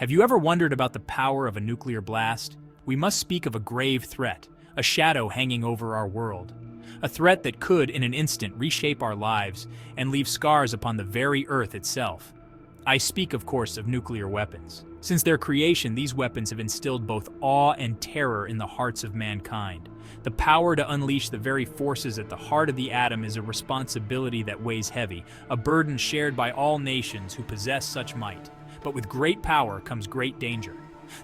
Have you ever wondered about the power of a nuclear blast? We must speak of a grave threat, a shadow hanging over our world. A threat that could, in an instant, reshape our lives and leave scars upon the very Earth itself. I speak, of course, of nuclear weapons. Since their creation, these weapons have instilled both awe and terror in the hearts of mankind. The power to unleash the very forces at the heart of the atom is a responsibility that weighs heavy, a burden shared by all nations who possess such might. But with great power comes great danger.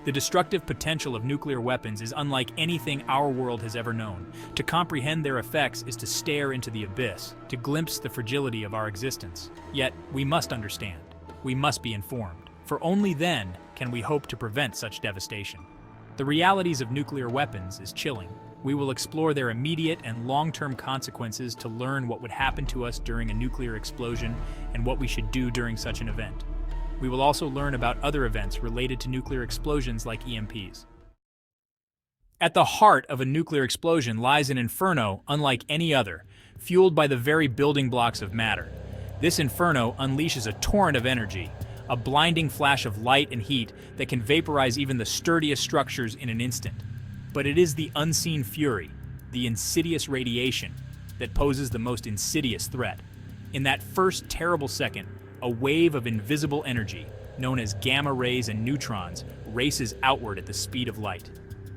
The destructive potential of nuclear weapons is unlike anything our world has ever known. To comprehend their effects is to stare into the abyss, to glimpse the fragility of our existence. Yet, we must understand. We must be informed, for only then can we hope to prevent such devastation. The realities of nuclear weapons is chilling. We will explore their immediate and long-term consequences to learn what would happen to us during a nuclear explosion and what we should do during such an event. We will also learn about other events related to nuclear explosions like EMPs. At the heart of a nuclear explosion lies an inferno unlike any other, fueled by the very building blocks of matter. This inferno unleashes a torrent of energy, a blinding flash of light and heat that can vaporize even the sturdiest structures in an instant. But it is the unseen fury, the insidious radiation, that poses the most insidious threat. In that first terrible second, a wave of invisible energy, known as gamma rays and neutrons, races outward at the speed of light.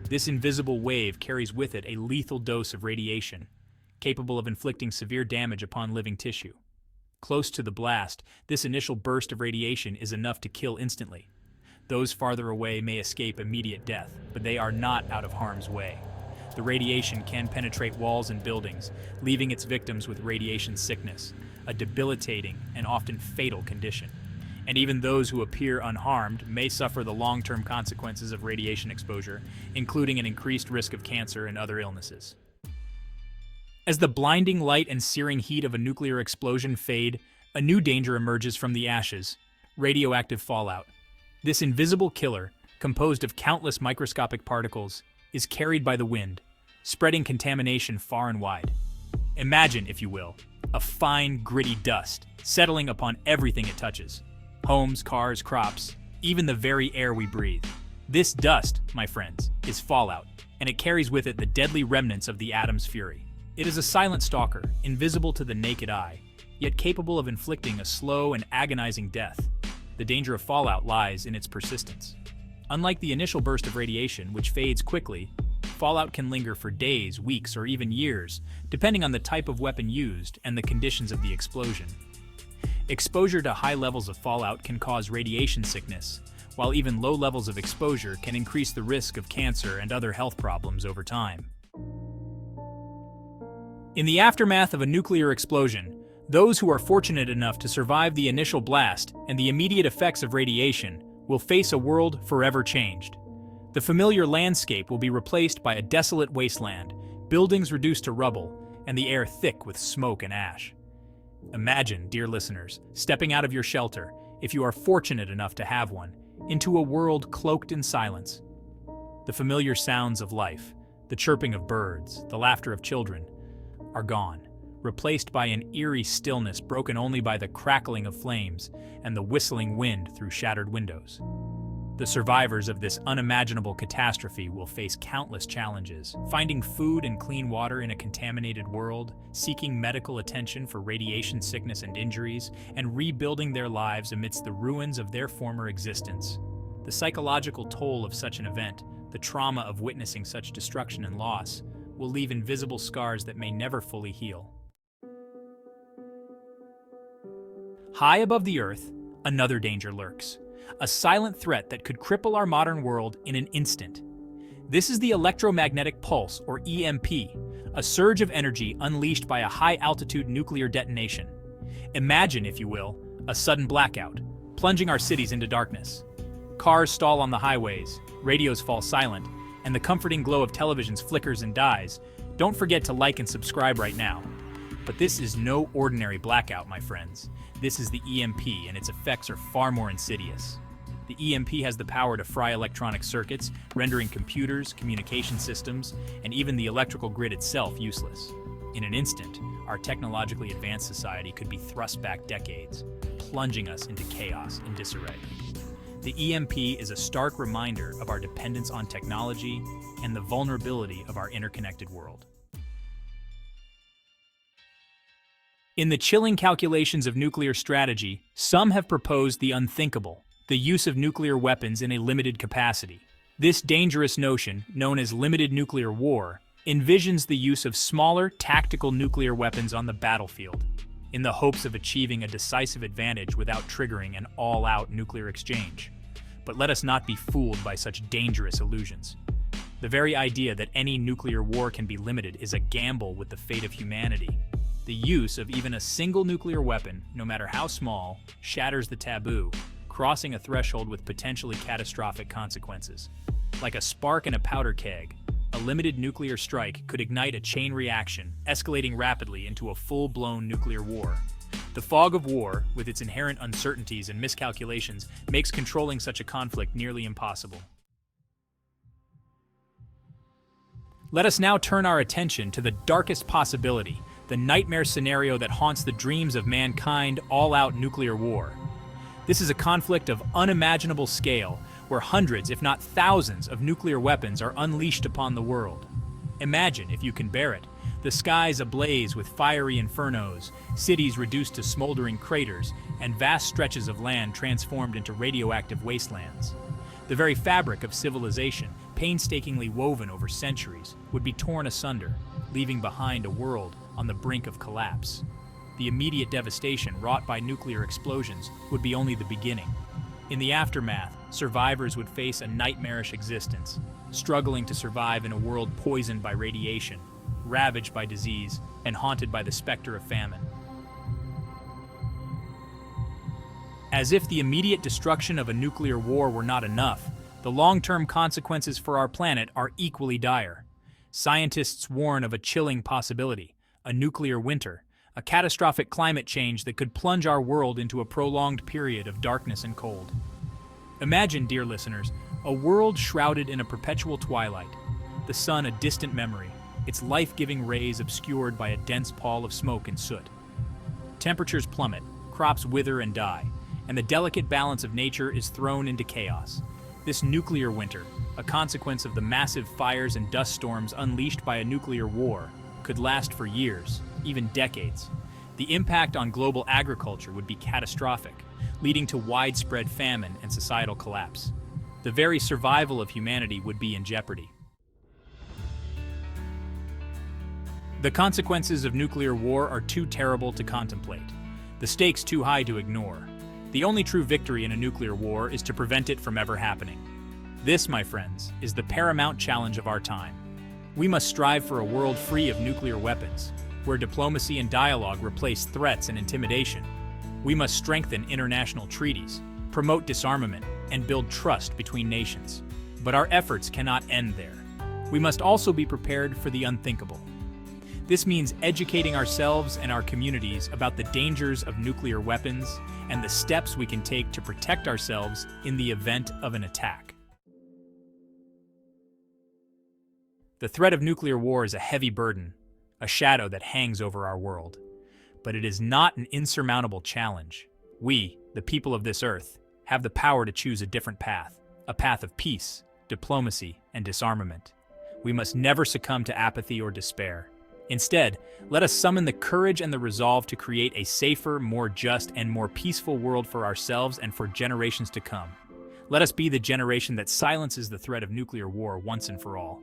This invisible wave carries with it a lethal dose of radiation, capable of inflicting severe damage upon living tissue. Close to the blast, this initial burst of radiation is enough to kill instantly. Those farther away may escape immediate death, but they are not out of harm's way. The radiation can penetrate walls and buildings, leaving its victims with radiation sickness, a debilitating and often fatal condition. And even those who appear unharmed may suffer the long-term consequences of radiation exposure, including an increased risk of cancer and other illnesses. As the blinding light and searing heat of a nuclear explosion fade, a new danger emerges from the ashes: radioactive fallout. This invisible killer, composed of countless microscopic particles, is carried by the wind, spreading contamination far and wide. Imagine, if you will, a fine, gritty dust settling upon everything it touches: homes, cars, crops, even the very air we breathe. This dust, my friends, is fallout, and it carries with it the deadly remnants of the atom's fury. It is a silent stalker, invisible to the naked eye, yet capable of inflicting a slow and agonizing death. The danger of fallout lies in its persistence. Unlike the initial burst of radiation, which fades quickly, fallout can linger for days, weeks, or even years, depending on the type of weapon used and the conditions of the explosion. Exposure to high levels of fallout can cause radiation sickness, while even low levels of exposure can increase the risk of cancer and other health problems over time. In the aftermath of a nuclear explosion, those who are fortunate enough to survive the initial blast and the immediate effects of radiation will face a world forever changed. The familiar landscape will be replaced by a desolate wasteland, buildings reduced to rubble, and the air thick with smoke and ash. Imagine, dear listeners, stepping out of your shelter, if you are fortunate enough to have one, into a world cloaked in silence. The familiar sounds of life, the chirping of birds, the laughter of children, are gone, replaced by an eerie stillness broken only by the crackling of flames and the whistling wind through shattered windows. The survivors of this unimaginable catastrophe will face countless challenges: finding food and clean water in a contaminated world, seeking medical attention for radiation sickness and injuries, and rebuilding their lives amidst the ruins of their former existence. The psychological toll of such an event, the trauma of witnessing such destruction and loss, will leave invisible scars that may never fully heal. High above the Earth, another danger lurks. A silent threat that could cripple our modern world in an instant. This is the electromagnetic pulse, or EMP, a surge of energy unleashed by a high-altitude nuclear detonation. Imagine, if you will, a sudden blackout, plunging our cities into darkness. Cars stall on the highways, radios fall silent, and the comforting glow of televisions flickers and dies. Don't forget to like and subscribe right now. But this is no ordinary blackout, my friends. This is the EMP, and its effects are far more insidious. The EMP has the power to fry electronic circuits, rendering computers, communication systems, and even the electrical grid itself useless. In an instant, our technologically advanced society could be thrust back decades, plunging us into chaos and disarray. The EMP is a stark reminder of our dependence on technology and the vulnerability of our interconnected world. In the chilling calculations of nuclear strategy, some have proposed the unthinkable, the use of nuclear weapons in a limited capacity. This dangerous notion, known as limited nuclear war, envisions the use of smaller, tactical nuclear weapons on the battlefield, in the hopes of achieving a decisive advantage without triggering an all-out nuclear exchange. But let us not be fooled by such dangerous illusions. The very idea that any nuclear war can be limited is a gamble with the fate of humanity. The use of even a single nuclear weapon, no matter how small, shatters the taboo, crossing a threshold with potentially catastrophic consequences. Like a spark in a powder keg, a limited nuclear strike could ignite a chain reaction, escalating rapidly into a full-blown nuclear war. The fog of war, with its inherent uncertainties and miscalculations, makes controlling such a conflict nearly impossible. Let us now turn our attention to the darkest possibility, the nightmare scenario that haunts the dreams of mankind: all-out nuclear war. This is a conflict of unimaginable scale, where hundreds, if not thousands, of nuclear weapons are unleashed upon the world. Imagine, if you can bear it, the skies ablaze with fiery infernos, cities reduced to smoldering craters, and vast stretches of land transformed into radioactive wastelands. The very fabric of civilization, painstakingly woven over centuries, would be torn asunder, leaving behind a world on the brink of collapse. The immediate devastation wrought by nuclear explosions would be only the beginning. In the aftermath, survivors would face a nightmarish existence, struggling to survive in a world poisoned by radiation, ravaged by disease, and haunted by the specter of famine. As if the immediate destruction of a nuclear war were not enough, the long-term consequences for our planet are equally dire. Scientists warn of a chilling possibility: a nuclear winter, a catastrophic climate change that could plunge our world into a prolonged period of darkness and cold. Imagine, dear listeners, a world shrouded in a perpetual twilight, the sun a distant memory, its life-giving rays obscured by a dense pall of smoke and soot. Temperatures plummet, crops wither and die, and the delicate balance of nature is thrown into chaos. This nuclear winter, a consequence of the massive fires and dust storms unleashed by a nuclear war, could last for years, even decades. The impact on global agriculture would be catastrophic, leading to widespread famine and societal collapse. The very survival of humanity would be in jeopardy. The consequences of nuclear war are too terrible to contemplate, the stakes too high to ignore. The only true victory in a nuclear war is to prevent it from ever happening. This, my friends, is the paramount challenge of our time. We must strive for a world free of nuclear weapons, where diplomacy and dialogue replace threats and intimidation. We must strengthen international treaties, promote disarmament, and build trust between nations. But our efforts cannot end there. We must also be prepared for the unthinkable. This means educating ourselves and our communities about the dangers of nuclear weapons and the steps we can take to protect ourselves in the event of an attack. The threat of nuclear war is a heavy burden, a shadow that hangs over our world. But it is not an insurmountable challenge. We, the people of this earth, have the power to choose a different path, a path of peace, diplomacy, and disarmament. We must never succumb to apathy or despair. Instead, let us summon the courage and the resolve to create a safer, more just, and more peaceful world for ourselves and for generations to come. Let us be the generation that silences the threat of nuclear war once and for all.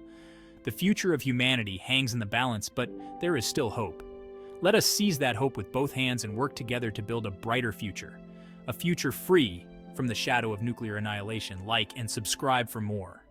The future of humanity hangs in the balance, but there is still hope. Let us seize that hope with both hands and work together to build a brighter future. A future free from the shadow of nuclear annihilation. Like and subscribe for more.